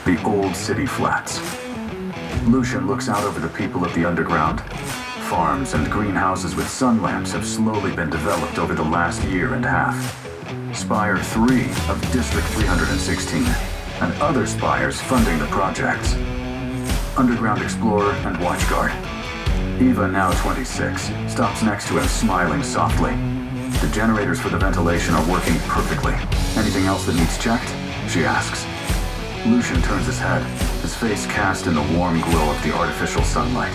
The old city flats. Lucian looks out over the people of the underground. Farms and greenhouses with sun lamps have slowly been developed over the last year and a half. Spire 3 of District 316, and other spires funding the projects. Underground Explorer and Watchguard. Eva, now 26, stops next to him smiling softly. The generators for the ventilation are working perfectly. Anything else that needs checked? She asks. Lucian turns his head, his face cast in the warm glow of the artificial sunlight.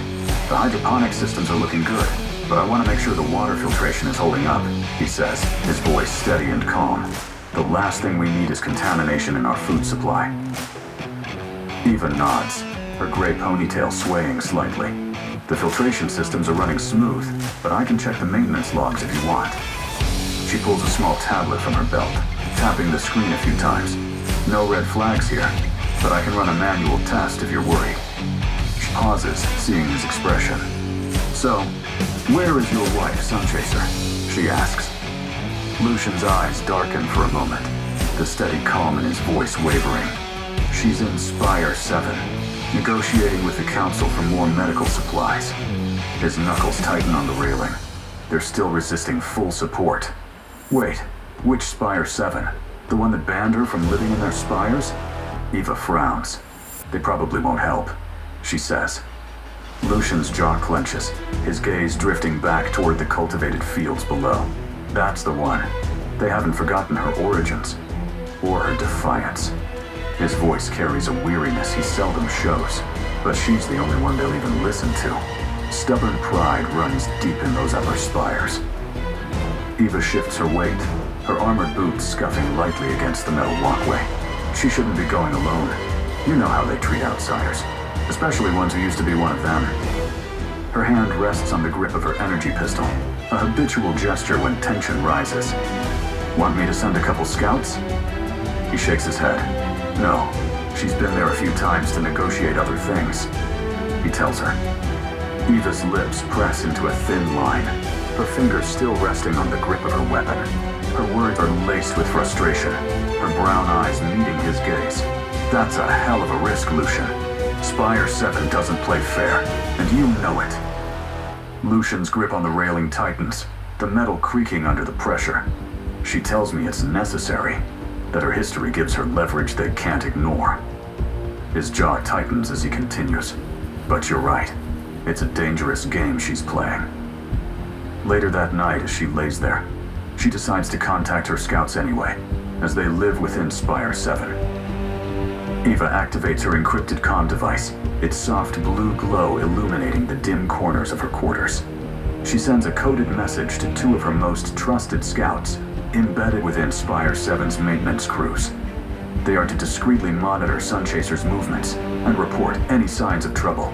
The hydroponic systems are looking good, but I want to make sure the water filtration is holding up, he says, his voice steady and calm. The last thing we need is contamination in our food supply. Eva nods, her gray ponytail swaying slightly. The filtration systems are running smooth, but I can check the maintenance logs if you want. She pulls a small tablet from her belt, tapping the screen a few times. No red flags here, but I can run a manual test if you're worried. She pauses, seeing his expression. So, where is your wife, SunChaser? She asks. Lucian's eyes darken for a moment, the steady calm in his voice wavering. She's in Spire 7, negotiating with the Council for more medical supplies. His knuckles tighten on the railing. They're still resisting full support. Wait, which Spire 7? The one that banned her from living in their spires? Eva frowns. They probably won't help, she says. Lucian's jaw clenches, his gaze drifting back toward the cultivated fields below. That's the one. They haven't forgotten her origins, or her defiance. His voice carries a weariness he seldom shows, but she's the only one they'll even listen to. Stubborn pride runs deep in those upper spires. Eva shifts her weight, her armored boots scuffing lightly against the metal walkway. She shouldn't be going alone. You know how they treat outsiders, especially ones who used to be one of them. Her hand rests on the grip of her energy pistol, a habitual gesture when tension rises. Want me to send a couple scouts? He shakes his head. No, she's been there a few times to negotiate other things, he tells her. Eva's lips press into a thin line, her fingers still resting on the grip of her weapon. Her words are laced with frustration, her brown eyes meeting his gaze. That's a hell of a risk, Lucian. Spire 7 doesn't play fair, and you know it. Lucian's grip on the railing tightens, the metal creaking under the pressure. She tells me it's necessary, that her history gives her leverage they can't ignore. His jaw tightens as he continues. But you're right, it's a dangerous game she's playing. Later that night, as she lays there, she decides to contact her scouts anyway, as they live within Spire 7. Eva activates her encrypted comm device, its soft blue glow illuminating the dim corners of her quarters. She sends a coded message to two of her most trusted scouts, embedded within Spire 7's maintenance crews. They are to discreetly monitor SunChaser's movements and report any signs of trouble.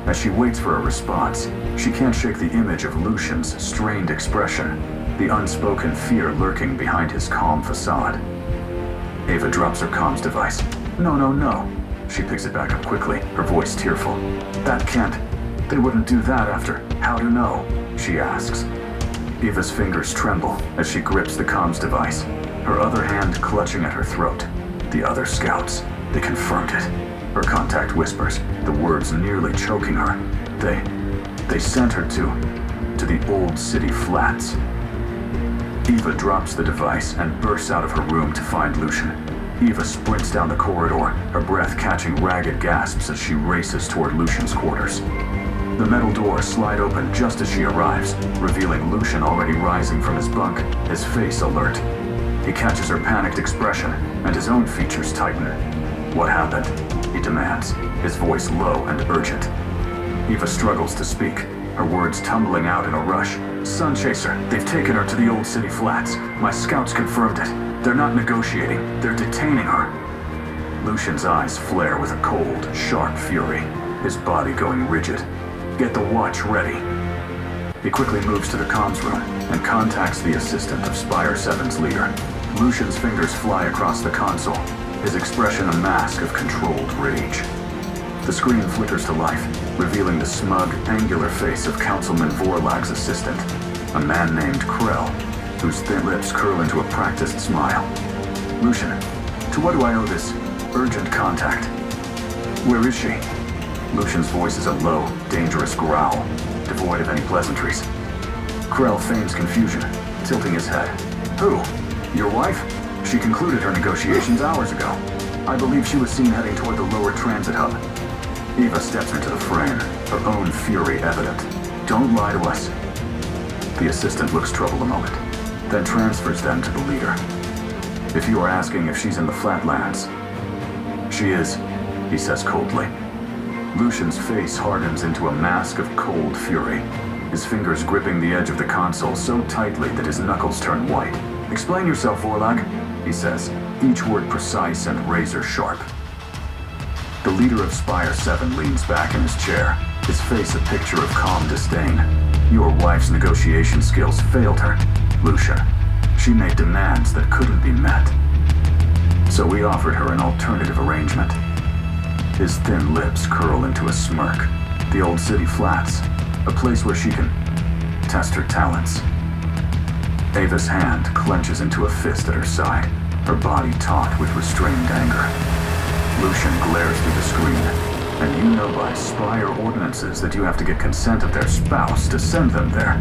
As she waits for a response, she can't shake the image of Lucian's strained expression, the unspoken fear lurking behind his calm facade. Eva drops her comms device. No. She picks it back up quickly, her voice tearful. That can't... They wouldn't do that after... How to know? She asks. Eva's fingers tremble as she grips the comms device, her other hand clutching at her throat. The other scouts, they confirmed it. Her contact whispers, the words nearly choking her. They sent her to the old city flats. Eva drops the device and bursts out of her room to find Lucian. Eva sprints down the corridor, her breath catching ragged gasps as she races toward Lucian's quarters. The metal doors slide open just as she arrives, revealing Lucian already rising from his bunk, his face alert. He catches her panicked expression, and his own features tighten. What happened? He demands, his voice low and urgent. Eva struggles to speak, her words tumbling out in a rush. SunChaser, they've taken her to the old city flats. My scouts confirmed it. They're not negotiating, they're detaining her. Lucian's eyes flare with a cold, sharp fury, his body going rigid. Get the watch ready. He quickly moves to the comms room and contacts the assistant of Spire 7's leader. Lucian's fingers fly across the console, his expression a mask of controlled rage. The screen flickers to life, revealing the smug, angular face of Councilman Vorlag's assistant, a man named Krell, whose thin lips curl into a practiced smile. Lucian, to what do I owe this Urgent contact. Where is she? Lucian's voice is a low, dangerous growl, devoid of any pleasantries. Krell feigns confusion, tilting his head. Who? Your wife? She concluded her negotiations hours ago. I believe she was seen heading toward the lower transit hub. Eva steps into the frame, her own fury evident. Don't lie to us. The assistant looks troubled a moment, then transfers them to the leader. If you are asking if she's in the Flatlands, she is, he says coldly. Lucian's face hardens into a mask of cold fury, his fingers gripping the edge of the console so tightly that his knuckles turn white. Explain yourself, Vorlag, he says, each word precise and razor sharp. The leader of Spire 7 leans back in his chair, his face a picture of calm disdain. Your wife's negotiation skills failed her, Lucian. She made demands that couldn't be met. So we offered her an alternative arrangement. His thin lips curl into a smirk. The old city flats, a place where she can test her talents. Ava's hand clenches into a fist at her side, her body taut with restrained anger. Lucian glares through the screen, and you know by Spire ordinances that you have to get consent of their spouse to send them there.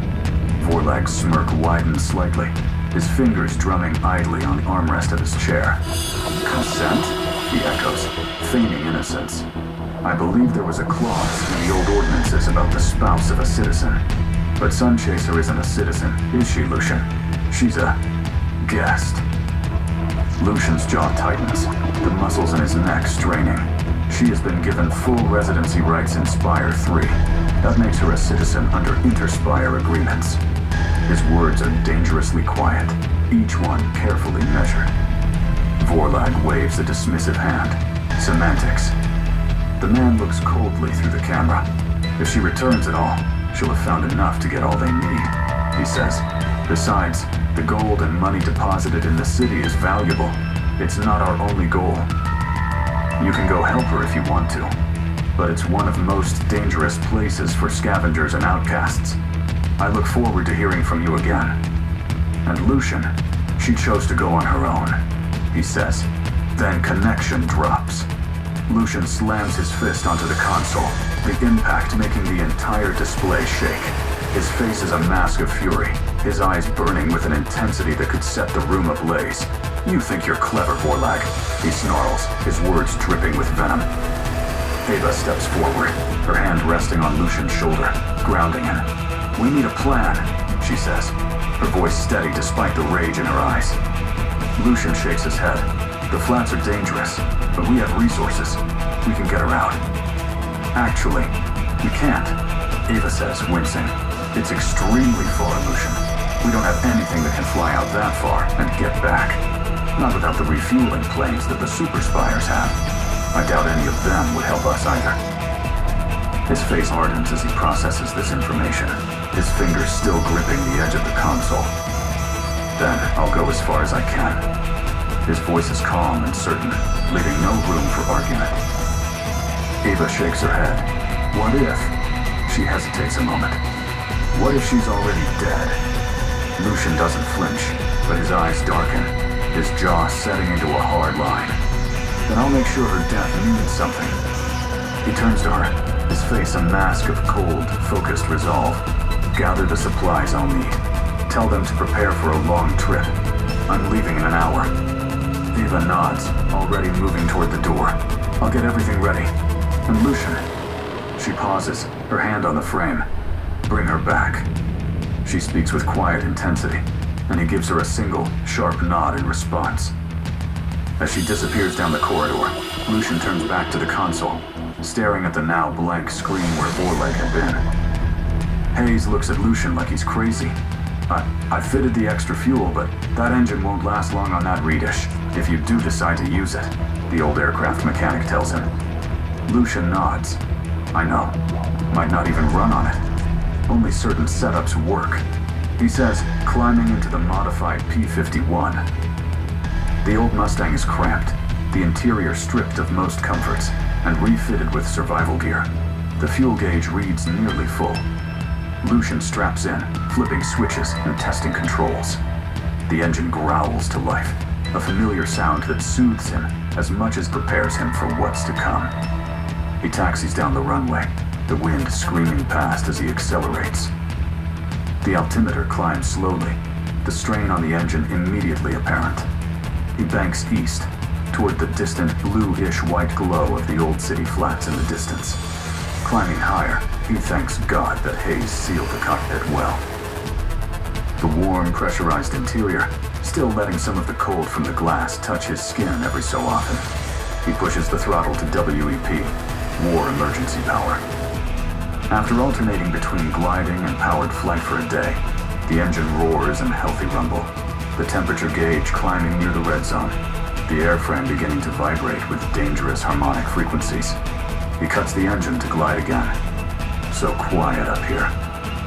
Vorlag's smirk widens slightly, his fingers drumming idly on the armrest of his chair. Consent? He echoes, feigning innocence. I believe there was a clause in the old ordinances about the spouse of a citizen. But SunChaser isn't a citizen, is she, Lucian? She's a guest. Lucian's jaw tightens, the muscles in his neck straining. She has been given full residency rights in Spire 3. That makes her a citizen under inter-Spire agreements. His words are dangerously quiet, each one carefully measured. Vorlag waves a dismissive hand. Semantics. The man looks coldly through the camera. If she returns at all, she'll have found enough to get all they need, he says. Besides, the gold and money deposited in the city is valuable. It's not our only goal. You can go help her if you want to, but it's one of the most dangerous places for scavengers and outcasts. I look forward to hearing from you again. And Lucian, she chose to go on her own, he says. Then connection drops. Lucian slams his fist onto the console, the impact making the entire display shake. His face is a mask of fury, his eyes burning with an intensity that could set the room ablaze. You think you're clever, Vorlag, he snarls, his words dripping with venom. Ava steps forward, her hand resting on Lucian's shoulder, grounding him. We need a plan, she says, her voice steady despite the rage in her eyes. Lucian shakes his head. The flats are dangerous, but we have resources. We can get her out. Actually, we can't, Ava says, wincing. It's extremely far, Lucian. We don't have anything that can fly out that far and get back. Not without the refueling planes that the Super Spires have. I doubt any of them would help us either. His face hardens as he processes this information, his fingers still gripping the edge of the console. Then I'll go as far as I can. His voice is calm and certain, leaving no room for argument. Ava shakes her head. What if? She hesitates a moment. What if she's already dead? Lucian doesn't flinch, but his eyes darken, his jaw setting into a hard line. Then I'll make sure her death means something. He turns to her, his face a mask of cold, focused resolve. Gather the supplies I'll need. Tell them to prepare for a long trip. I'm leaving in an hour. Eva nods, already moving toward the door. I'll get everything ready. And Lucian. She pauses, her hand on the frame. Bring her back. She speaks with quiet intensity, and he gives her a single, sharp nod in response. As she disappears down the corridor, Lucian turns back to the console, staring at the now blank screen where Vorlag had been. Hayes looks at Lucian like he's crazy. I fitted the extra fuel, but that engine won't last long on that Reedish, if you do decide to use it, the old aircraft mechanic tells him. Lucian nods. I know. Might not even run on it. Only certain setups work. He says, climbing into the modified P-51. The old Mustang is cramped, the interior stripped of most comforts, and refitted with survival gear. The fuel gauge reads nearly full. Lucian straps in, flipping switches and testing controls. The engine growls to life, a familiar sound that soothes him as much as prepares him for what's to come. He taxis down the runway, the wind screaming past as he accelerates. The altimeter climbs slowly, the strain on the engine immediately apparent. He banks east, toward the distant bluish white glow of the old city flats in the distance. Climbing higher, he thanks God that haze sealed the cockpit well. The warm, pressurized interior, still letting some of the cold from the glass touch his skin every so often. He pushes the throttle to WEP, War Emergency Power. After alternating between gliding and powered flight for a day, the engine roars in healthy rumble, the temperature gauge climbing near the red zone, the airframe beginning to vibrate with dangerous harmonic frequencies. He cuts the engine to glide again. So quiet up here,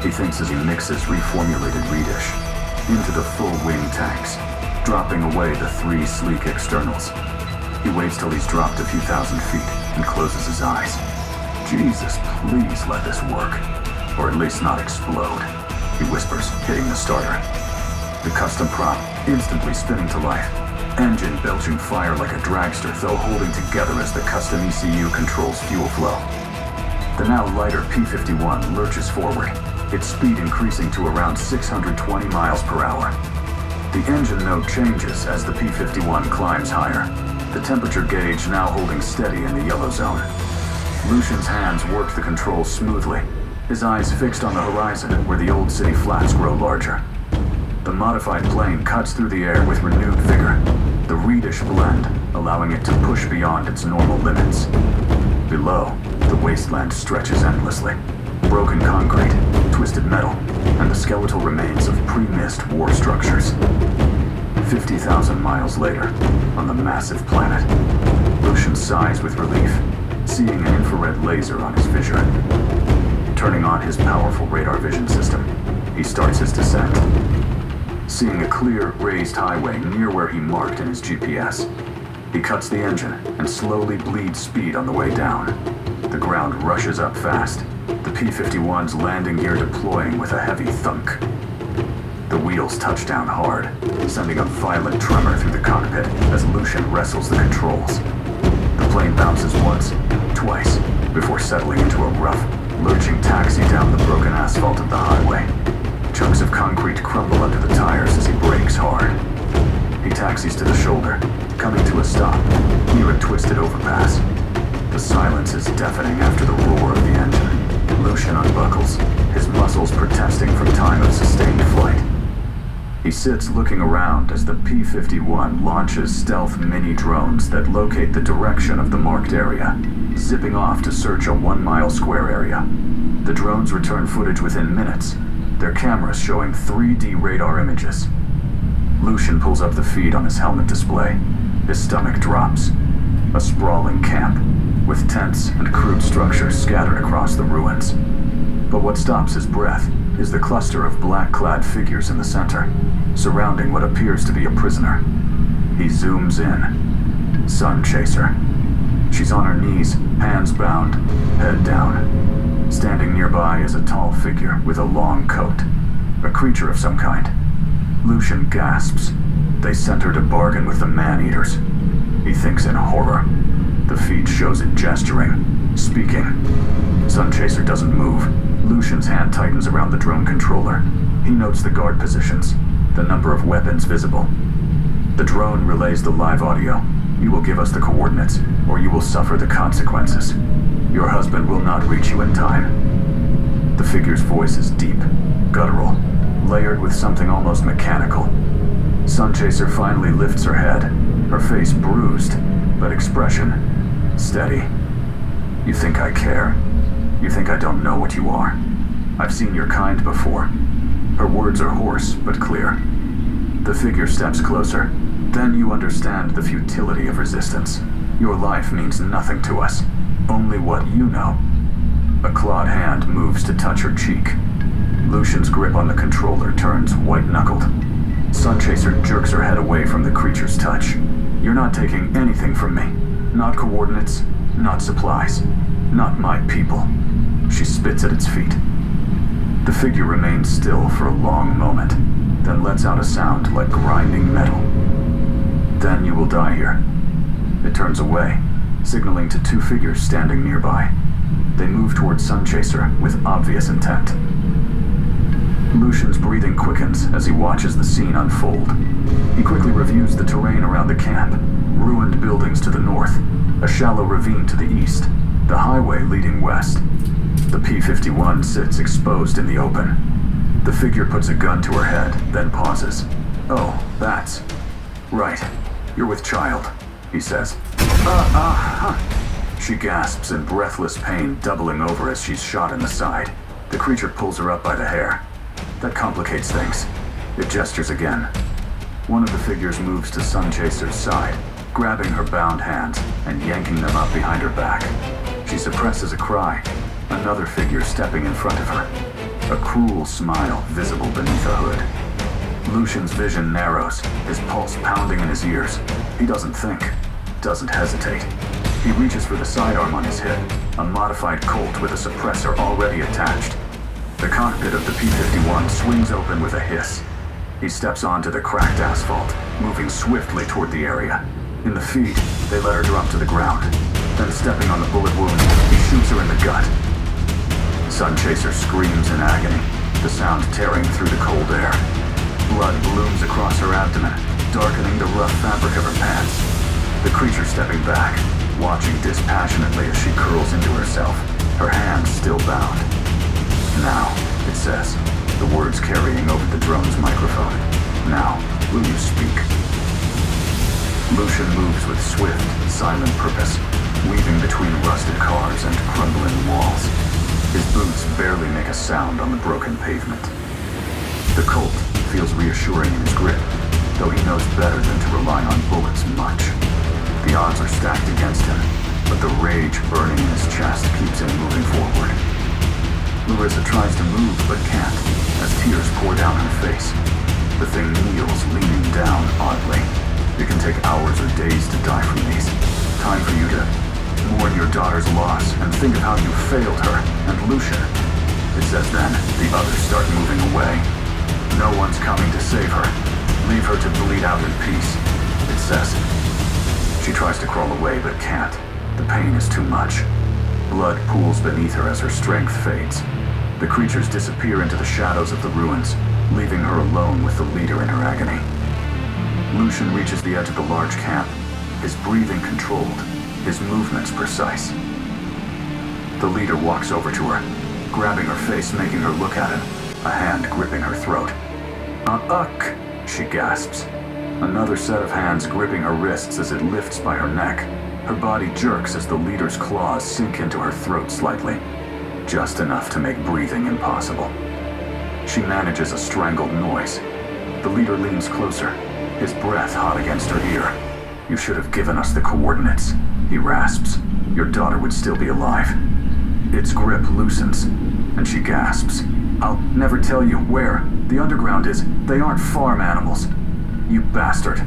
he thinks as he mixes reformulated redish into the full wing tanks, dropping away the 3 sleek externals. He waits till he's dropped a few thousand feet and closes his eyes. Jesus, please let this work. Or at least not explode, he whispers, hitting the starter. The custom prop instantly spinning to life, engine belching fire like a dragster, though holding together as the custom ECU controls fuel flow. The now lighter P-51 lurches forward, its speed increasing to around 620 miles per hour. The engine note changes as the P-51 climbs higher, the temperature gauge now holding steady in the yellow zone. Lucian's hands work the controls smoothly, his eyes fixed on the horizon where the old city flats grow larger. The modified plane cuts through the air with renewed vigor, the reedish blend allowing it to push beyond its normal limits. Below, the wasteland stretches endlessly. Broken concrete, twisted metal, and the skeletal remains of pre-missed war structures. 50,000 miles later, on the massive planet, Lucian sighs with relief, seeing an infrared laser on his visor. Turning on his powerful radar vision system, he starts his descent. Seeing a clear, raised highway near where he marked in his GPS, he cuts the engine and slowly bleeds speed on the way down. The ground rushes up fast, the P-51's landing gear deploying with a heavy thunk. The wheels touch down hard, sending a violent tremor through the cockpit as Lucian wrestles the controls. The plane bounces once, twice, before settling into a rough, lurching taxi down the broken asphalt of the highway. Chunks of concrete crumble under the tires as he brakes hard. He taxis to the shoulder, coming to a stop near a twisted overpass. The silence is deafening after the roar of the engine. Lucian unbuckles, his muscles protesting from time of sustained flight. He sits looking around as the P-51 launches stealth mini-drones that locate the direction of the marked area, zipping off to search a 1-mile square area. The drones return footage within minutes, their cameras showing 3D radar images. Lucian pulls up the feed on his helmet display. His stomach drops. A sprawling camp, with tents and crude structures scattered across the ruins. But what stops his breath is the cluster of black-clad figures in the center, surrounding what appears to be a prisoner. He zooms in. SunChaser. She's on her knees, hands bound, head down. Standing nearby is a tall figure with a long coat, a creature of some kind. Lucian gasps. They sent her to bargain with the man-eaters. He thinks in horror. The feed shows it gesturing, speaking. SunChaser doesn't move. Lucian's hand tightens around the drone controller. He notes the guard positions, the number of weapons visible. The drone relays the live audio. You will give us the coordinates, or you will suffer the consequences. Your husband will not reach you in time. The figure's voice is deep, guttural, layered with something almost mechanical. SunChaser finally lifts her head, her face bruised, but expression steady. You think I care? You think I don't know what you are? I've seen your kind before. Her words are hoarse, but clear. The figure steps closer. Then you understand the futility of resistance. Your life means nothing to us. Only what you know. A clawed hand moves to touch her cheek. Lucian's grip on the controller turns white-knuckled. SunChaser jerks her head away from the creature's touch. You're not taking anything from me. Not coordinates, not supplies, not my people. She spits at its feet. The figure remains still for a long moment, then lets out a sound like grinding metal. Then you will die here. It turns away, signaling to two figures standing nearby. They move towards SunChaser with obvious intent. Lucian's breathing quickens as he watches the scene unfold. He quickly reviews the terrain around the camp. Ruined buildings to the north, a shallow ravine to the east, the highway leading west. The P-51 sits exposed in the open. The figure puts a gun to her head, then pauses. "Oh, that's... right. You're with child," he says. She gasps in breathless pain, doubling over as she's shot in the side. The creature pulls her up by the hair. That complicates things. It gestures again. One of the figures moves to SunChaser's side, grabbing her bound hands and yanking them up behind her back. She suppresses a cry, another figure stepping in front of her. A cruel smile visible beneath a hood. Lucian's vision narrows, his pulse pounding in his ears. He doesn't think, doesn't hesitate. He reaches for the sidearm on his hip, a modified Colt with a suppressor already attached. The cockpit of the P-51 swings open with a hiss. He steps onto the cracked asphalt, moving swiftly toward the area. In the feed, they let her drop to the ground. Then stepping on the bullet wound, he shoots her in the gut. SunChaser screams in agony, the sound tearing through the cold air. Blood blooms across her abdomen, darkening the rough fabric of her pants. The creature stepping back, watching dispassionately as she curls into herself, her hands still bound. "Now," it says, the words carrying over the drone's microphone. "Now, will you speak?" Lucian moves with swift, silent purpose, weaving between rusted cars and crumbling walls. His boots barely make a sound on the broken pavement. The Colt feels reassuring in his grip, though he knows better than to rely on bullets much. The odds are stacked against him, but the rage burning in his chest keeps him moving forward. Larissa tries to move but can't, as tears pour down her face. The thing kneels, leaning down oddly. It can take hours or days to die from these. Time for you to mourn your daughter's loss and think of how you failed her and Lucian. It says then, the others start moving away. No one's coming to save her. Leave her to bleed out in peace, it says. She tries to crawl away but can't. The pain is too much. Blood pools beneath her as her strength fades. The creatures disappear into the shadows of the ruins, leaving her alone with the leader in her agony. Lucian reaches the edge of the large camp, his breathing controlled, his movements precise. The leader walks over to her, grabbing her face, making her look at him, a hand gripping her throat. Uck, she gasps. Another set of hands gripping her wrists as it lifts by her neck. Her body jerks as the leader's claws sink into her throat slightly, just enough to make breathing impossible. She manages a strangled noise. The leader leans closer, his breath hot against her ear. "You should have given us the coordinates," he rasps. "Your daughter would still be alive." Its grip loosens, and she gasps. "I'll never tell you where the underground is. They aren't farm animals." "You bastard.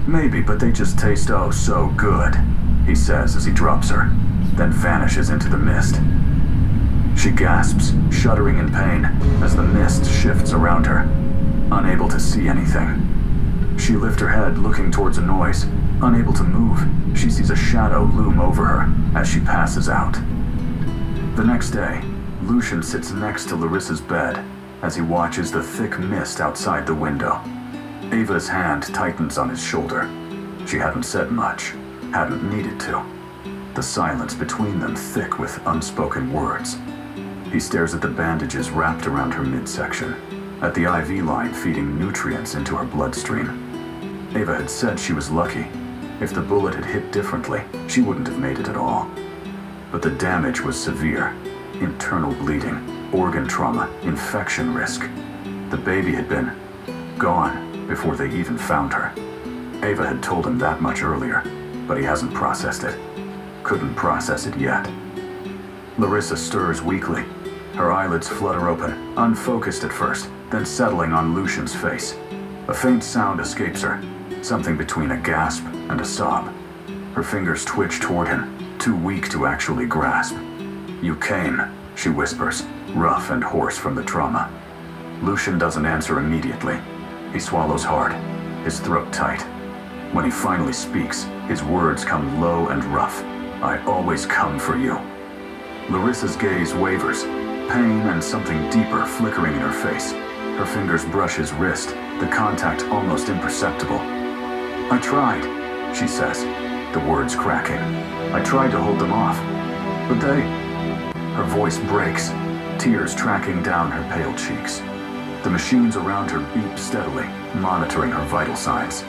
Maybe, but they just taste oh so good," he says as he drops her, then vanishes into the mist. She gasps, shuddering in pain, as the mist shifts around her, unable to see anything. She lifts her head, looking towards a noise. Unable to move, she sees a shadow loom over her as she passes out. The next day, Lucian sits next to Larissa's bed as he watches the thick mist outside the window. Ava's hand tightens on his shoulder. She hadn't said much, hadn't needed to. The silence between them thick with unspoken words. He stares at the bandages wrapped around her midsection, at the IV line feeding nutrients into her bloodstream. Ava had said she was lucky. If the bullet had hit differently, she wouldn't have made it at all. But the damage was severe. Internal bleeding, organ trauma, infection risk. The baby had been gone before they even found her. Ava had told him that much earlier, but he hasn't processed it. Couldn't process it yet. Larissa stirs weakly. Her eyelids flutter open, unfocused at first, then settling on Lucian's face. A faint sound escapes her, something between a gasp and a sob. Her fingers twitch toward him, too weak to actually grasp. "You came," she whispers, rough and hoarse from the trauma. Lucian doesn't answer immediately. He swallows hard, his throat tight. When he finally speaks, his words come low and rough. I always come for you. Larissa's gaze wavers, pain and something deeper flickering in her face. Her fingers brush his wrist, the contact almost imperceptible. I tried, she says, the words cracking. I tried to hold them off, but they... Her voice breaks, tears tracking down her pale cheeks. The machines around her beep steadily, monitoring her vital signs.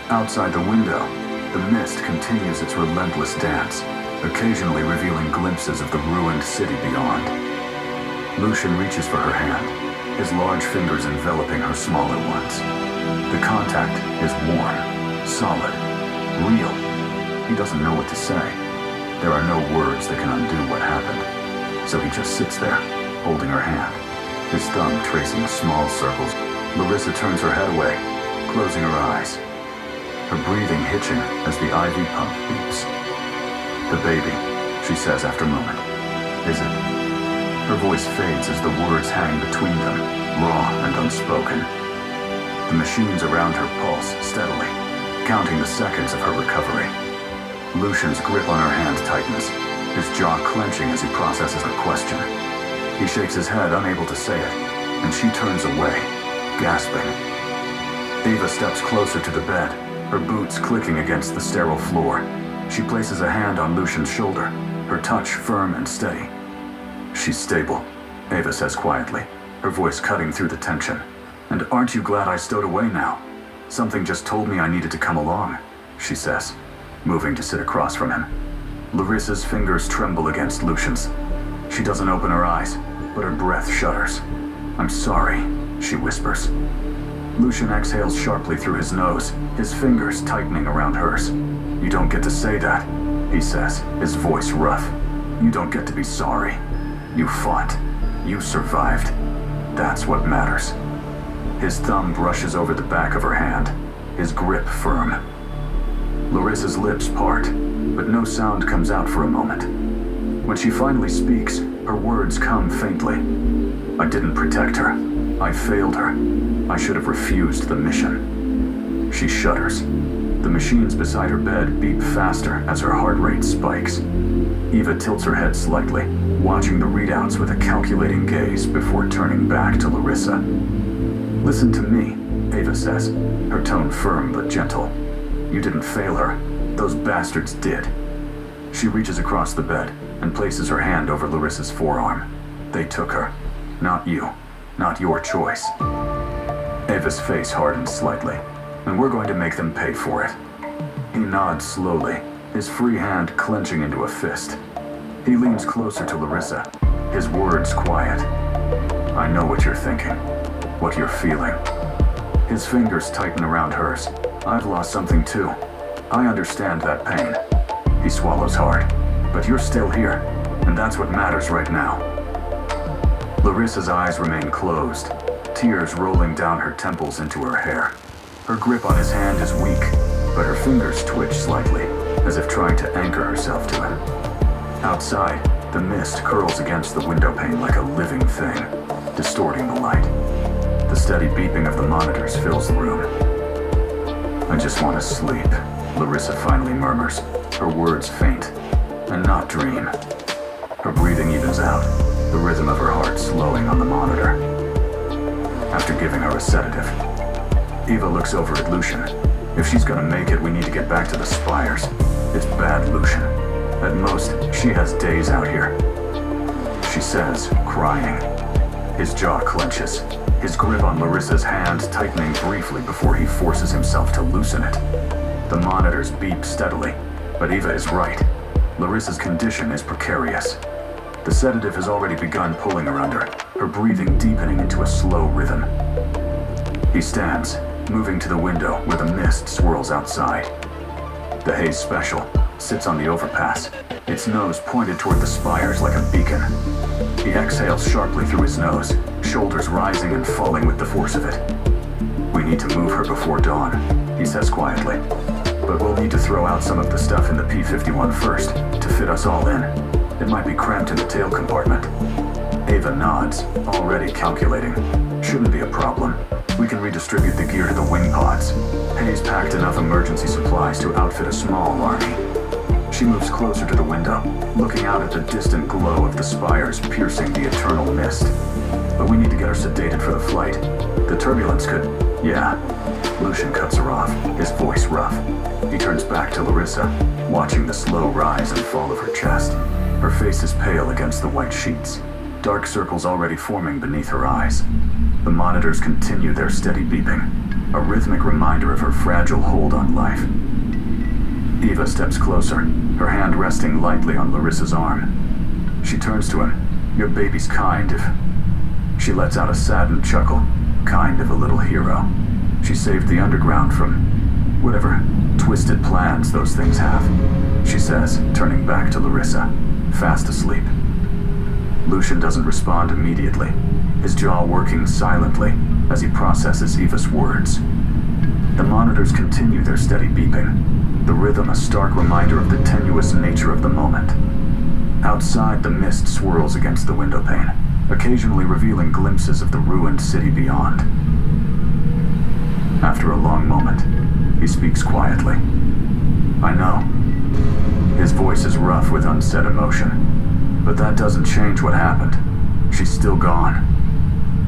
Outside the window, the mist continues its relentless dance, occasionally revealing glimpses of the ruined city beyond. Lucian reaches for her hand, his large fingers enveloping her smaller ones. The contact is warm, solid, real. He doesn't know what to say. There are no words that can undo what happened. So he just sits there, holding her hand, his thumb tracing small circles. Larissa turns her head away, closing her eyes, her breathing hitching as the IV pump beeps. The baby, she says after a moment. Is it? Her voice fades as the words hang between them, raw and unspoken. The machines around her pulse steadily, counting the seconds of her recovery. Lucian's grip on her hand tightens, his jaw clenching as he processes her question. He shakes his head, unable to say it, and she turns away, gasping. Ava steps closer to the bed, her boots clicking against the sterile floor. She places a hand on Lucian's shoulder, her touch firm and steady. She's stable, Ava says quietly, her voice cutting through the tension. And aren't you glad I stowed away now? Something just told me I needed to come along, she says, moving to sit across from him. Larissa's fingers tremble against Lucian's. She doesn't open her eyes, but her breath shudders. I'm sorry, she whispers. Lucian exhales sharply through his nose, his fingers tightening around hers. You don't get to say that, he says, his voice rough. You don't get to be sorry. You fought. You survived. That's what matters. His thumb brushes over the back of her hand, his grip firm. Larissa's lips part, but no sound comes out for a moment. When she finally speaks, her words come faintly. I didn't protect her. I failed her. I should have refused the mission. She shudders. The machines beside her bed beep faster as her heart rate spikes. Eva tilts her head slightly, watching the readouts with a calculating gaze before turning back to Larissa. Listen to me, Eva says, her tone firm but gentle. You didn't fail her. Those bastards did. She reaches across the bed and places her hand over Larissa's forearm. They took her. Not you. Not your choice. Ava's face hardens slightly, and we're going to make them pay for it. He nods slowly, his free hand clenching into a fist. He leans closer to Larissa, his words quiet. I know what you're thinking, what you're feeling. His fingers tighten around hers. I've lost something too. I understand that pain. He swallows hard. But you're still here, and that's what matters right now. Larissa's eyes remain closed, tears rolling down her temples into her hair. Her grip on his hand is weak, but her fingers twitch slightly, as if trying to anchor herself to it. Outside, the mist curls against the window pane like a living thing, distorting the light. The steady beeping of the monitors fills the room. I just want to sleep, Larissa finally murmurs, her words faint, and not dream. Her breathing evens out, the rhythm of her heart slowing on the monitor. After giving her a sedative, Eva looks over at Lucian. If she's gonna make it, we need to get back to the spires. It's bad, Lucian. At most, she has days out here. She says, crying. His jaw clenches, his grip on Larissa's hand tightening briefly before he forces himself to loosen it. The monitors beep steadily, but Eva is right. Larissa's condition is precarious. The sedative has already begun pulling her under, her breathing deepening into a slow rhythm. He stands, moving to the window where the mist swirls outside. The Hayes Special sits on the overpass, its nose pointed toward the spires like a beacon. He exhales sharply through his nose, shoulders rising and falling with the force of it. We need to move her before dawn, he says quietly. But we'll need to throw out some of the stuff in the P-51 first, to fit us all in. It might be cramped in the tail compartment. Ava nods, already calculating. Shouldn't be a problem. We can redistribute the gear to the wing pods. Hayes packed enough emergency supplies to outfit a small army. She moves closer to the window, looking out at the distant glow of the spires piercing the eternal mist. But we need to get her sedated for the flight. The turbulence could... Yeah. Lucian cuts her off, his voice rough. He turns back to Larissa, watching the slow rise and fall of her chest. Her face is pale against the white sheets, dark circles already forming beneath her eyes. The monitors continue their steady beeping, a rhythmic reminder of her fragile hold on life. Eva steps closer, her hand resting lightly on Larissa's arm. She turns to him. Your baby's kind if... She lets out a saddened chuckle, kind of a little hero. She saved the underground from whatever twisted plans those things have, she says, turning back to Larissa, fast asleep. Lucian doesn't respond immediately, his jaw working silently as he processes Eva's words. The monitors continue their steady beeping, the rhythm a stark reminder of the tenuous nature of the moment. Outside, the mist swirls against the window pane, occasionally revealing glimpses of the ruined city beyond. After a long moment, he speaks quietly. I know. His voice is rough with unsaid emotion, but that doesn't change what happened. She's still gone.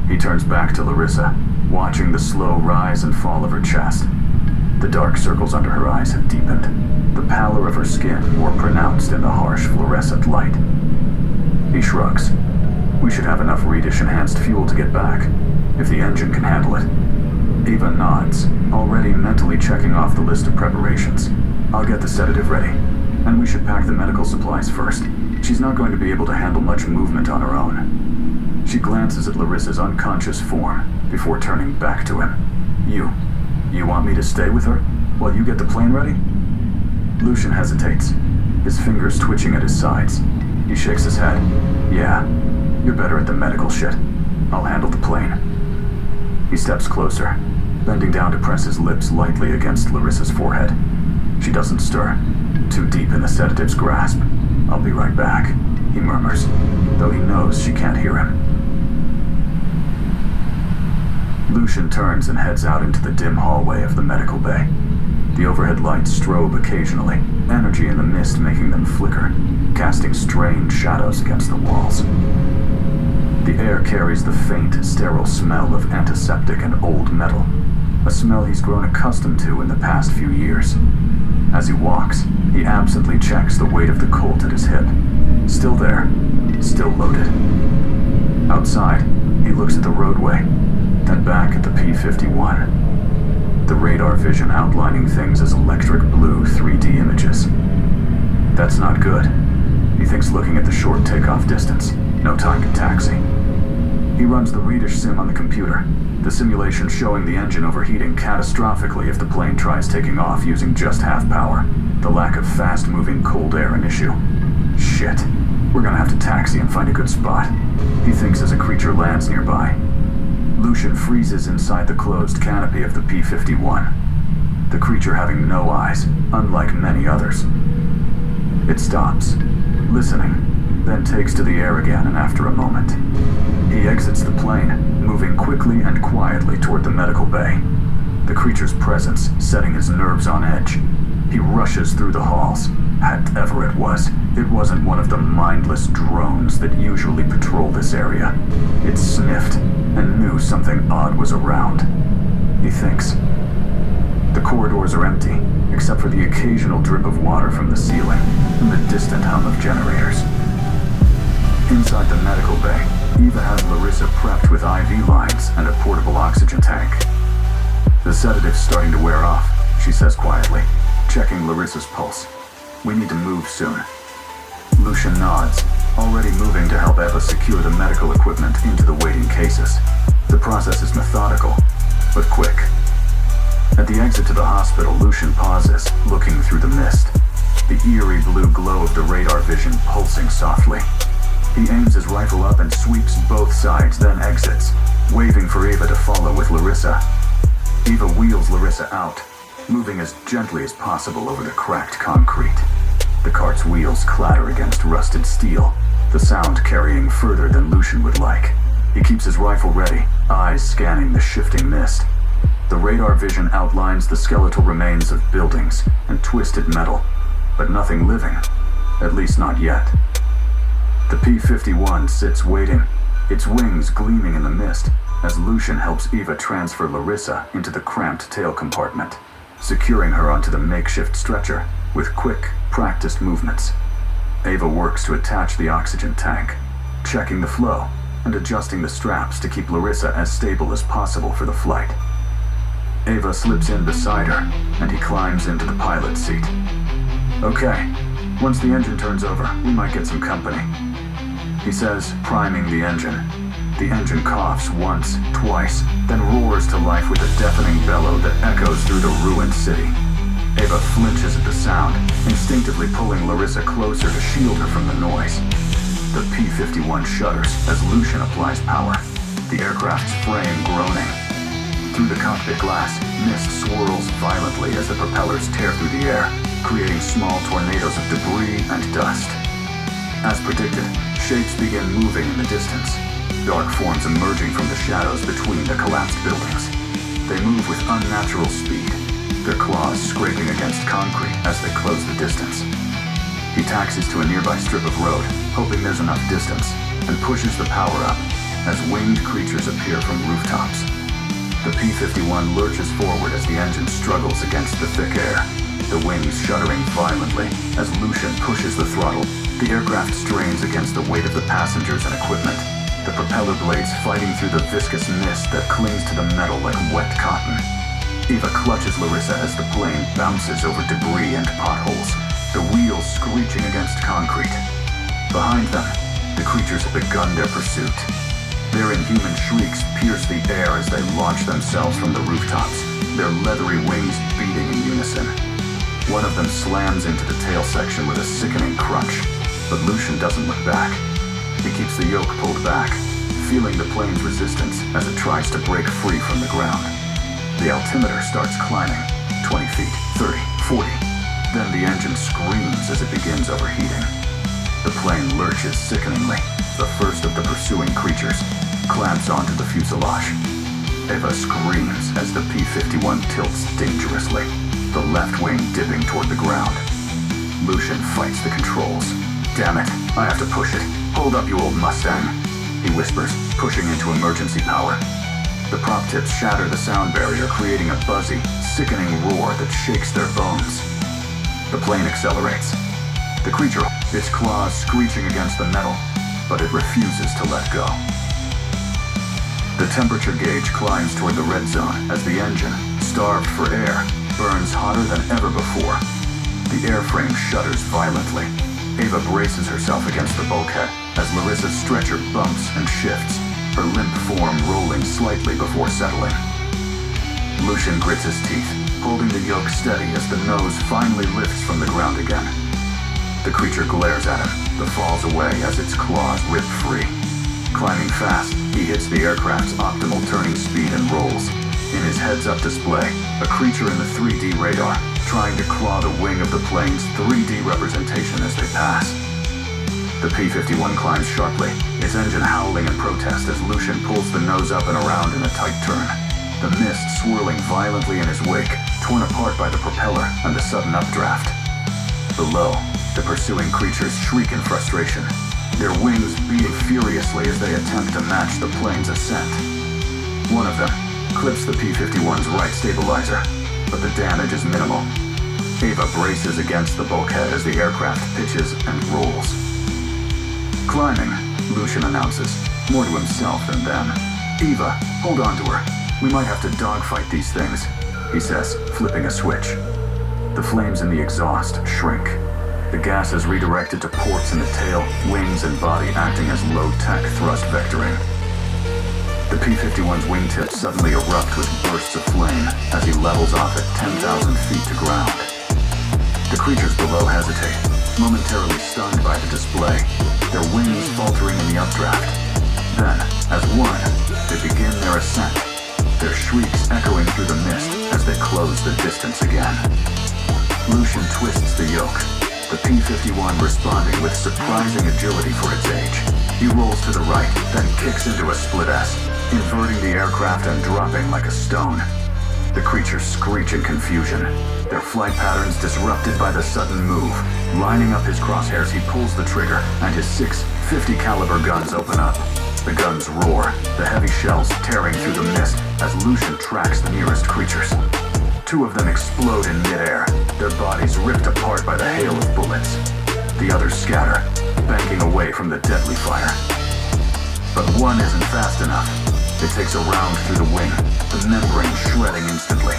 He turns back to Larissa, watching the slow rise and fall of her chest. The dark circles under her eyes have deepened, the pallor of her skin more pronounced in the harsh fluorescent light. He shrugs. We should have enough Reedish-enhanced fuel to get back, if the engine can handle it. Eva nods, already mentally checking off the list of preparations. I'll get the sedative ready, and we should pack the medical supplies first. She's not going to be able to handle much movement on her own. She glances at Larissa's unconscious form before turning back to him. You want me to stay with her while you get the plane ready? Lucian hesitates, his fingers twitching at his sides. He shakes his head. Yeah, you're better at the medical shit. I'll handle the plane. He steps closer, bending down to press his lips lightly against Larissa's forehead. She doesn't stir, too deep in the sedative's grasp. I'll be right back, he murmurs, though he knows she can't hear him. Lucian turns and heads out into the dim hallway of the medical bay. The overhead lights strobe occasionally, energy in the mist making them flicker, casting strange shadows against the walls. The air carries the faint, sterile smell of antiseptic and old metal, a smell he's grown accustomed to in the past few years. As he walks, he absently checks the weight of the Colt at his hip. Still there, still loaded. Outside, he looks at the roadway, then back at the P-51. The radar vision outlining things as electric blue 3D images. That's not good. He thinks looking at the short takeoff distance, no time to taxi. He runs the Reedish sim on the computer, the simulation showing the engine overheating catastrophically if the plane tries taking off using just half power, the lack of fast-moving cold air an issue. Shit. We're gonna have to taxi and find a good spot, he thinks as a creature lands nearby. Lucian freezes inside the closed canopy of the P-51, the creature having no eyes, unlike many others. It stops, listening, then takes to the air again, and after a moment, he exits the plane, moving quickly and quietly toward the medical bay, the creature's presence setting his nerves on edge. He rushes through the halls. Whatever it wasn't one of the mindless drones that usually patrol this area. It sniffed and knew something odd was around, he thinks. The corridors are empty, except for the occasional drip of water from the ceiling and the distant hum of generators. Inside the medical bay, Eva has Larissa prepped with IV lines and a portable oxygen tank. The sedative's starting to wear off, she says quietly, checking Larissa's pulse. We need to move soon. Lucian nods, already moving to help Eva secure the medical equipment into the waiting cases. The process is methodical, but quick. At the exit to the hospital, Lucian pauses, looking through the mist, the eerie blue glow of the radar vision pulsing softly. He aims his rifle up and sweeps both sides, then exits, waving for Eva to follow with Larissa. Eva wheels Larissa out, moving as gently as possible over the cracked concrete. The cart's wheels clatter against rusted steel, the sound carrying further than Lucian would like. He keeps his rifle ready, eyes scanning the shifting mist. The radar vision outlines the skeletal remains of buildings and twisted metal, but nothing living, at least not yet. The P-51 sits waiting, its wings gleaming in the mist, as Lucian helps Eva transfer Larissa into the cramped tail compartment, securing her onto the makeshift stretcher with quick, practiced movements. Eva works to attach the oxygen tank, checking the flow and adjusting the straps to keep Larissa as stable as possible for the flight. Eva slips in beside her, and he climbs into the pilot's seat. Okay, once the engine turns over, we might get some company, he says, priming the engine. The engine coughs once, twice, then roars to life with a deafening bellow that echoes through the ruined city. Eva flinches at the sound, instinctively pulling Larissa closer to shield her from the noise. The P-51 shudders as Lucian applies power, the aircraft's frame groaning. Through the cockpit glass, mist swirls violently as the propellers tear through the air, creating small tornadoes of debris and dust. As predicted, shapes begin moving in the distance, dark forms emerging from the shadows between the collapsed buildings. They move with unnatural speed, their claws scraping against concrete as they close the distance. He taxis to a nearby strip of road, hoping there's enough distance, and pushes the power up as winged creatures appear from rooftops. The P-51 lurches forward as the engine struggles against the thick air, the wings shuddering violently as Lucian pushes the throttle. The aircraft strains against the weight of the passengers and equipment, the propeller blades fighting through the viscous mist that clings to the metal like wet cotton. Eva clutches Larissa as the plane bounces over debris and potholes, the wheels screeching against concrete. Behind them, the creatures have begun their pursuit. Their inhuman shrieks pierce the air as they launch themselves from the rooftops, their leathery wings beating in unison. One of them slams into the tail section with a sickening crunch, but Lucian doesn't look back. He keeps the yoke pulled back, feeling the plane's resistance as it tries to break free from the ground. The altimeter starts climbing, 20 feet, 30, 40. Then the engine screams as it begins overheating. The plane lurches sickeningly. The first of the pursuing creatures clamps onto the fuselage. Eva screams as the P-51 tilts dangerously, the left wing dipping toward the ground. Lucian fights the controls. Damn it, I have to push it. Hold up, you old Mustang, he whispers, pushing into emergency power. The prop tips shatter the sound barrier, creating a buzzy, sickening roar that shakes their bones. The plane accelerates. The creature, its claws screeching against the metal, but it refuses to let go. The temperature gauge climbs toward the red zone as the engine, starved for air, burns hotter than ever before. The airframe shudders violently. Eva braces herself against the bulkhead as Larissa's stretcher bumps and shifts, her limp form rolling slightly before settling. Lucian grits his teeth, holding the yoke steady as the nose finally lifts from the ground again. The creature glares at him, but falls away as its claws rip free. Climbing fast, he hits the aircraft's optimal turning speed and rolls. In his heads-up display, a creature in the 3D radar, trying to claw the wing of the plane's 3D representation as they pass. The P-51 climbs sharply, its engine howling in protest as Lucian pulls the nose up and around in a tight turn. The mist swirling violently in his wake, torn apart by the propeller and the sudden updraft. Below, the pursuing creatures shriek in frustration, their wings beating furiously as they attempt to match the plane's ascent. One of them clips the P-51's right stabilizer, but the damage is minimal. Eva braces against the bulkhead as the aircraft pitches and rolls. Climbing, Lucian announces, more to himself than them. Eva, hold on to her. We might have to dogfight these things, he says, flipping a switch. The flames in the exhaust shrink. The gas is redirected to ports in the tail, wings, and body, acting as low-tech thrust vectoring. The P-51's wingtips suddenly erupt with bursts of flame as he levels off at 10,000 feet to ground. The creatures below hesitate, momentarily stunned by the display, their wings faltering in the updraft. Then, as one, they begin their ascent, their shrieks echoing through the mist as they close the distance again. Lucian twists the yoke, the P-51 responding with surprising agility for its age. He rolls to the right, then kicks into a split S, inverting the aircraft and dropping like a stone. The creatures screech in confusion, their flight patterns disrupted by the sudden move. Lining up his crosshairs, he pulls the trigger, and his 6.50 caliber guns open up. The guns roar, the heavy shells tearing through the mist as Lucian tracks the nearest creatures. Two of them explode in midair, their bodies ripped apart by the hail of bullets. The others scatter, banking away from the deadly fire. But one isn't fast enough. It takes a round through the wing, the membrane shredding instantly.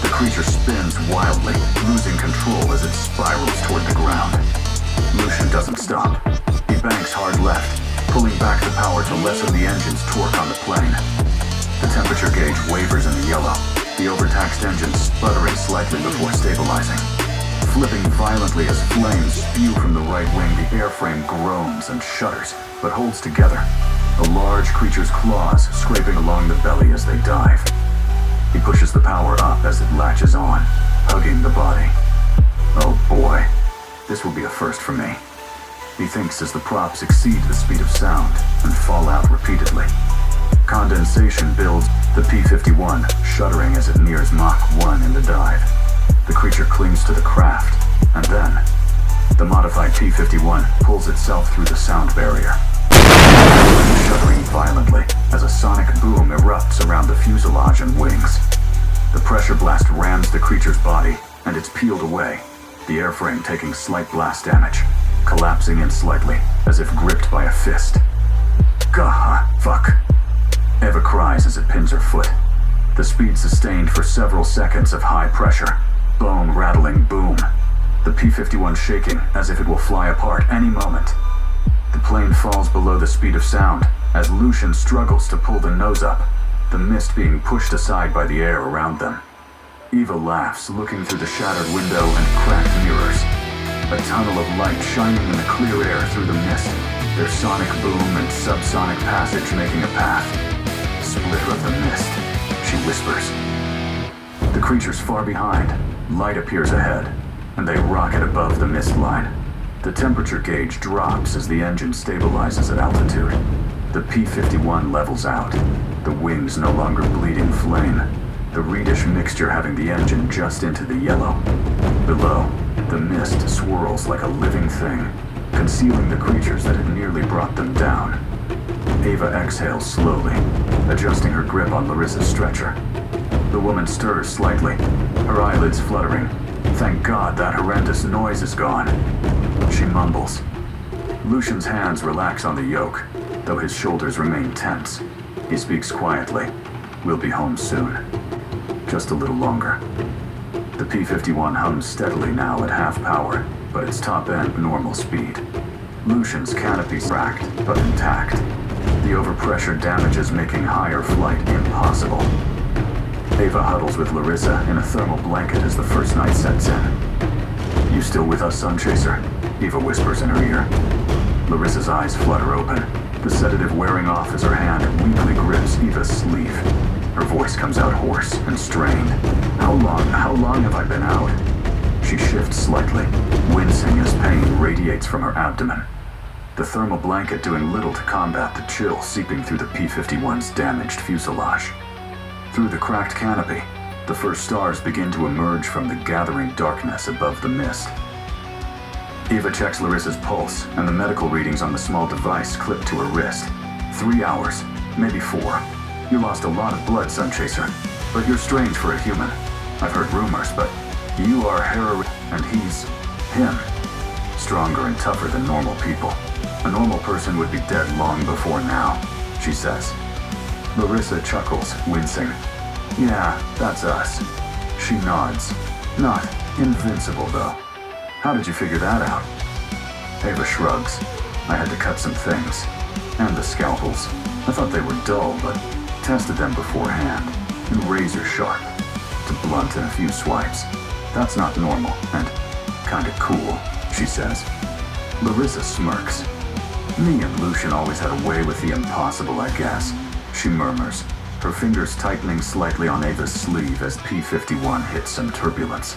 The creature spins wildly, losing control as it spirals toward the ground. Lucian doesn't stop. He banks hard left, pulling back the power to lessen the engine's torque on the plane. The temperature gauge wavers in the yellow, the overtaxed engine sputtering slightly before stabilizing. Flipping violently as flames spew from the right wing, the airframe groans and shudders, but holds together. A large creature's claws scraping along the belly as they dive. He pushes the power up as it latches on, hugging the body. Oh boy, this will be a first for me. He thinks as the props exceed the speed of sound and fall out repeatedly. Condensation builds, the P-51 shuddering as it nears Mach 1 in the dive. The creature clings to the craft, and then the modified P-51 pulls itself through the sound barrier. Shuddering violently as a sonic boom erupts around the fuselage and wings. The pressure blast rams the creature's body, and it's peeled away, the airframe taking slight blast damage, collapsing in slightly, as if gripped by a fist. Gah, fuck. Eva cries as it pins her foot. The speed sustained for several seconds of high pressure, bone-rattling boom. The P-51 shaking as if it will fly apart any moment. The plane falls below the speed of sound as Lucian struggles to pull the nose up, the mist being pushed aside by the air around them. Eva laughs, looking through the shattered window and cracked mirrors. A tunnel of light shining in the clear air through the mist, their sonic boom and subsonic passage making a path. Splitter of the mist, she whispers. The creature's far behind. Light appears ahead, and they rocket above the mist line. The temperature gauge drops as the engine stabilizes at altitude. The P-51 levels out, the wings no longer bleeding flame, the reddish mixture having the engine just into the yellow. Below, the mist swirls like a living thing, concealing the creatures that had nearly brought them down. Eva exhales slowly, adjusting her grip on Larissa's stretcher. The woman stirs slightly, her eyelids fluttering. Thank God that horrendous noise is gone. She mumbles. Lucian's hands relax on the yoke, though his shoulders remain tense. He speaks quietly. We'll be home soon. Just a little longer. The P-51 hums steadily now at half power, but its top end normal speed. Lucian's canopy's cracked, but intact. The overpressure damages making higher flight impossible. Eva huddles with Larissa in a thermal blanket as the first night sets in. You still with us, SunChaser? Eva whispers in her ear. Larissa's eyes flutter open, the sedative wearing off as her hand weakly grips Eva's sleeve. Her voice comes out hoarse and strained. How long have I been out? She shifts slightly, wincing as pain radiates from her abdomen. The thermal blanket doing little to combat the chill seeping through the P-51's damaged fuselage. Through the cracked canopy, the first stars begin to emerge from the gathering darkness above the mist. Eva checks Larissa's pulse, and the medical readings on the small device clip to her wrist. 3 hours, maybe 4. You lost a lot of blood, SunChaser, but you're strange for a human. I've heard rumors, but you are heroin, and he's him. Stronger and tougher than normal people. A normal person would be dead long before now, she says. Larissa chuckles, wincing. Yeah, that's us. She nods. Not invincible, though. How did you figure that out? Eva shrugs. I had to cut some things. And the scalpels. I thought they were dull, but tested them beforehand. And razor sharp. To blunt in a few swipes. That's not normal, and kinda cool, she says. Larissa smirks. Me and Lucian always had a way with the impossible, I guess. She murmurs, her fingers tightening slightly on Ava's sleeve as P-51 hits some turbulence.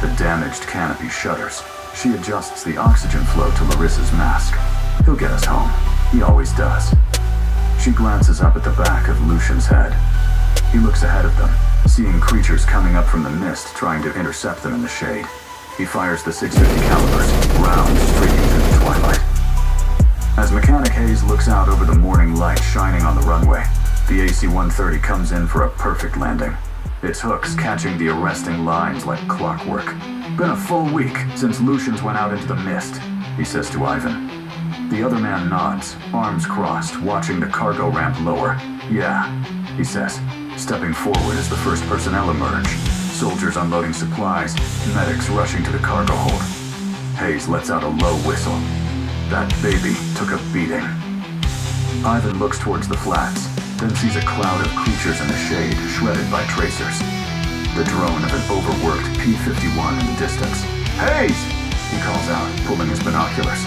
The damaged canopy shudders, She adjusts the oxygen flow to Larissa's mask. He'll get us home. He always does. She glances up at the back of Lucian's head. He looks ahead of them, seeing creatures coming up from the mist trying to intercept them in the shade. He fires the .650 calibers, rounds streaking through the twilight. As Mechanic Hayes looks out over the morning light shining on the runway, the AC-130 comes in for a perfect landing. Its hooks catching the arresting lines like clockwork. Been a full week since Lucian's went out into the mist, he says to Ivan. The other man nods, arms crossed, watching the cargo ramp lower. Yeah, he says, stepping forward as the first personnel emerge. Soldiers unloading supplies, medics rushing to the cargo hold. Hayes lets out a low whistle. That baby took a beating. Ivan looks towards the flats, then sees a cloud of creatures in the shade, shredded by tracers. The drone of an overworked P-51 in the distance. Hayes! He calls out, pulling his binoculars.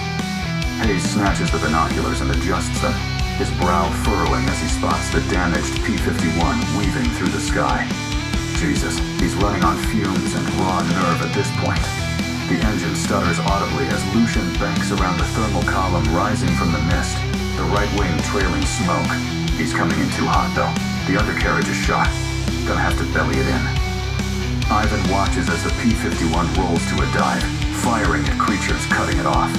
Hayes snatches the binoculars and adjusts them, his brow furrowing as he spots the damaged P-51 weaving through the sky. Jesus, he's running on fumes and raw nerve at this point. The engine stutters audibly as Lucian banks around the thermal column rising from the mist, the right wing trailing smoke. He's coming in too hot, though. The undercarriage is shot. Gonna have to belly it in. Ivan watches as the P-51 rolls to a dive, firing at creatures, cutting it off.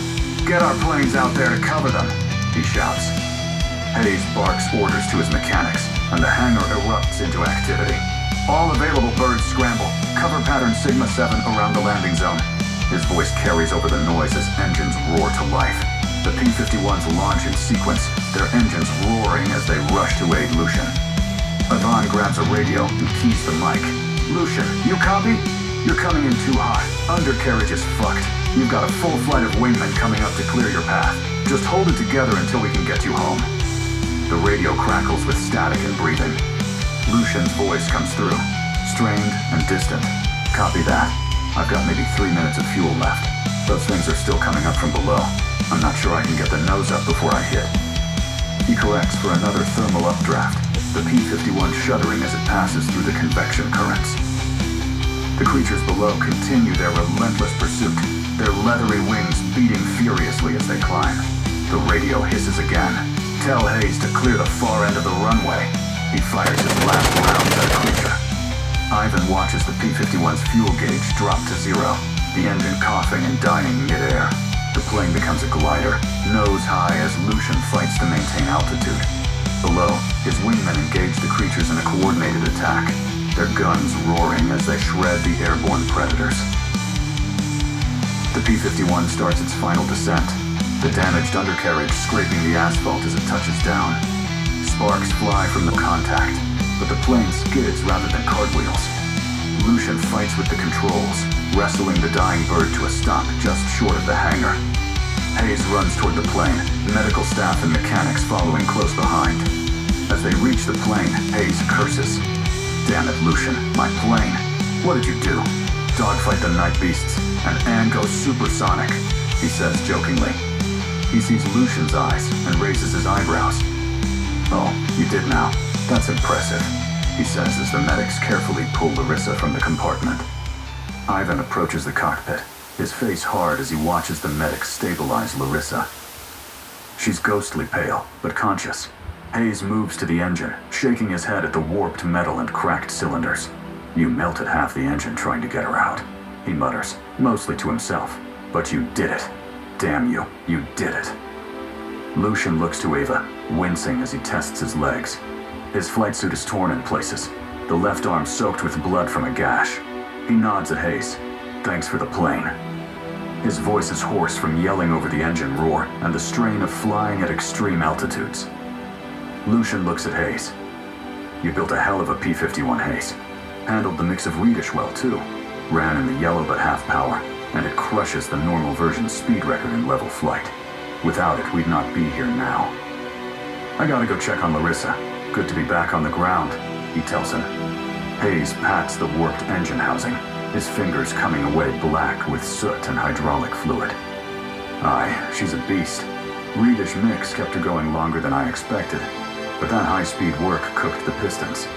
Get our planes out there to cover them, he shouts. Hayes barks orders to his mechanics, and the hangar erupts into activity. All available birds scramble. Cover pattern Sigma 7 around the landing zone. His voice carries over the noise as engines roar to life. The P-51s launch in sequence, their engines roaring as they rush to aid Lucian. Ivan grabs a radio and keys the mic. Lucian, you copy? You're coming in too hot. Undercarriage is fucked. You've got a full flight of wingmen coming up to clear your path. Just hold it together until we can get you home. The radio crackles with static and breathing. Lucian's voice comes through, strained and distant. Copy that. I've got maybe 3 minutes of fuel left. Those things are still coming up from below. I'm not sure I can get the nose up before I hit. He corrects for another thermal updraft, the P-51 shuddering as it passes through the convection currents. The creatures below continue their relentless pursuit, their leathery wings beating furiously as they climb. The radio hisses again. Tell Hayes to clear the far end of the runway. He fires his last rounds at a creature. Ivan watches the P-51's fuel gauge drop to zero, the engine coughing and dying midair. The plane becomes a glider, nose high as Lucian fights to maintain altitude. Below, his wingmen engage the creatures in a coordinated attack, their guns roaring as they shred the airborne predators. The P-51 starts its final descent, the damaged undercarriage scraping the asphalt as it touches down. Sparks fly from the contact, but the plane skids rather than cartwheels. Lucian fights with the controls, wrestling the dying bird to a stop just short of the hangar. Hayes runs toward the plane, medical staff and mechanics following close behind. As they reach the plane, Hayes curses. Damn it, Lucian, my plane. What did you do? Dogfight the night beasts, and go supersonic, he says jokingly. He sees Lucian's eyes and raises his eyebrows. Oh, you did now. That's impressive, he says as the medics carefully pull Larissa from the compartment. Ivan approaches the cockpit, his face hard as he watches the medics stabilize Larissa. She's ghostly pale, but conscious. Hayes moves to the engine, shaking his head at the warped metal and cracked cylinders. You melted half the engine trying to get her out, he mutters, mostly to himself. But you did it. Damn you, you did it. Lucian looks to Ava, wincing as he tests his legs. His flight suit is torn in places, the left arm soaked with blood from a gash. He nods at Hayes. Thanks for the plane. His voice is hoarse from yelling over the engine roar and the strain of flying at extreme altitudes. Lucian looks at Hayes. You built a hell of a P-51, Hayes. Handled the mix of Reedish well, too. Ran in the yellow but half power, and it crushes the normal version's speed record in level flight. Without it, we'd not be here now. I gotta go check on Larissa. Good to be back on the ground, he tells him. Hayes pats the warped engine housing, his fingers coming away black with soot and hydraulic fluid. Aye, she's a beast. Reedish mix kept her going longer than I expected, but that high-speed work cooked the pistons.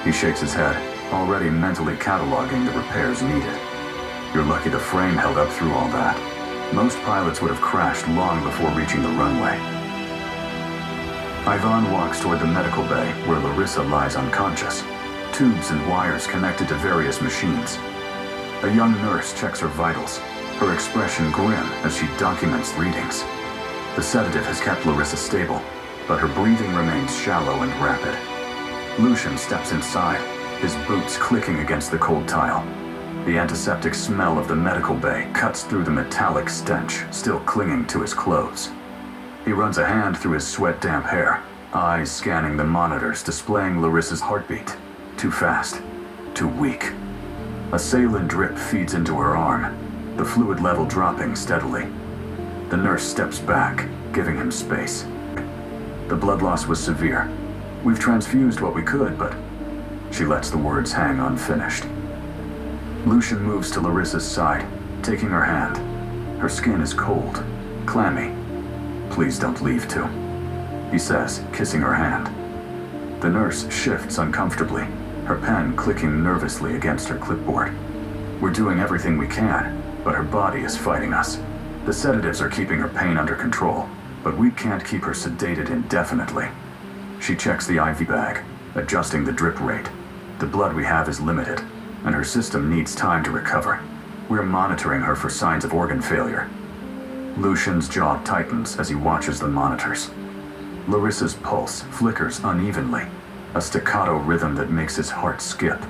He shakes his head, already mentally cataloging the repairs needed. You're lucky the frame held up through all that. Most pilots would have crashed long before reaching the runway. Ivan walks toward the medical bay where Larissa lies unconscious. Tubes and wires connected to various machines. A young nurse checks her vitals, her expression grim as she documents readings. The sedative has kept Larissa stable, but her breathing remains shallow and rapid. Lucian steps inside, his boots clicking against the cold tile. The antiseptic smell of the medical bay cuts through the metallic stench still clinging to his clothes. He runs a hand through his sweat-damp hair, eyes scanning the monitors displaying Larissa's heartbeat. Too fast, too weak. A saline drip feeds into her arm, the fluid level dropping steadily. The nurse steps back, giving him space. The blood loss was severe. We've transfused what we could, but... She lets the words hang unfinished. Lucian moves to Larissa's side, taking her hand. Her skin is cold, clammy. "Please don't leave, too," he says, kissing her hand. The nurse shifts uncomfortably, her pen clicking nervously against her clipboard. We're doing everything we can, but her body is fighting us. The sedatives are keeping her pain under control, but we can't keep her sedated indefinitely. She checks the IV bag, adjusting the drip rate. The blood we have is limited, and her system needs time to recover. We're monitoring her for signs of organ failure. Lucian's jaw tightens as he watches the monitors. Larissa's pulse flickers unevenly, a staccato rhythm that makes his heart skip.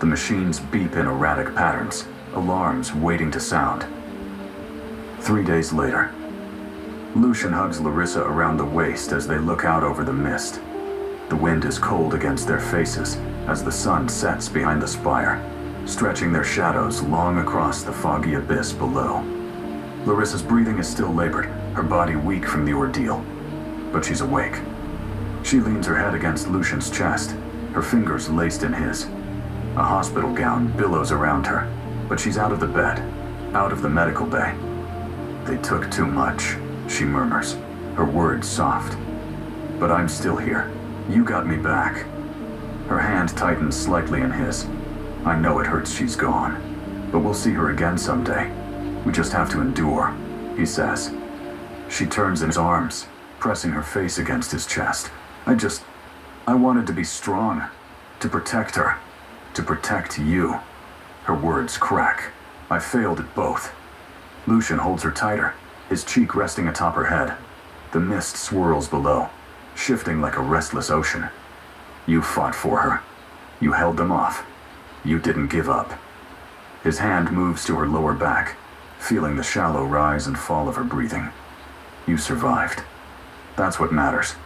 The machines beep in erratic patterns, alarms waiting to sound. 3 days later, Lucian hugs Larissa around the waist as they look out over the mist. The wind is cold against their faces as the sun sets behind the spire, stretching their shadows long across the foggy abyss below. Larissa's breathing is still labored, her body weak from the ordeal, but she's awake. She leans her head against Lucian's chest, her fingers laced in his. A hospital gown billows around her, but she's out of the bed, out of the medical bay. "They took too much," she murmurs, her words soft. "But I'm still here. You got me back." Her hand tightens slightly in his. "I know it hurts she's gone, but we'll see her again someday. We just have to endure," he says. She turns in his arms, pressing her face against his chest. I wanted to be strong, to protect her, to protect you." Her words crack. "I failed at both." Lucian holds her tighter, his cheek resting atop her head. The mist swirls below, shifting like a restless ocean. "You fought for her. You held them off. You didn't give up." His hand moves to her lower back, feeling the shallow rise and fall of her breathing. "You survived. That's what matters."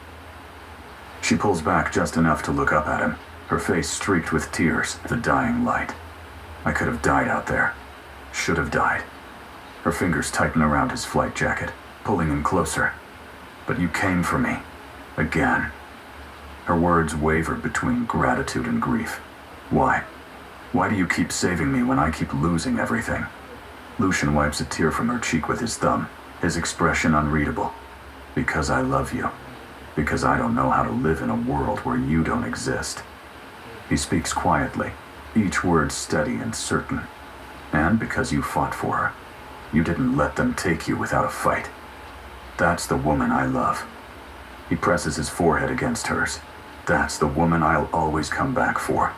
She pulls back just enough to look up at him, her face streaked with tears, the dying light. "I could have died out there. Should have died." Her fingers tighten around his flight jacket, pulling him closer. "But you came for me. Again." Her words waver between gratitude and grief. "Why? Why do you keep saving me when I keep losing everything?" Lucian wipes a tear from her cheek with his thumb, his expression unreadable. "Because I love you. Because I don't know how to live in a world where you don't exist." He speaks quietly, each word steady and certain. "And because you fought for her. You didn't let them take you without a fight. That's the woman I love." He presses his forehead against hers. "That's the woman I'll always come back for."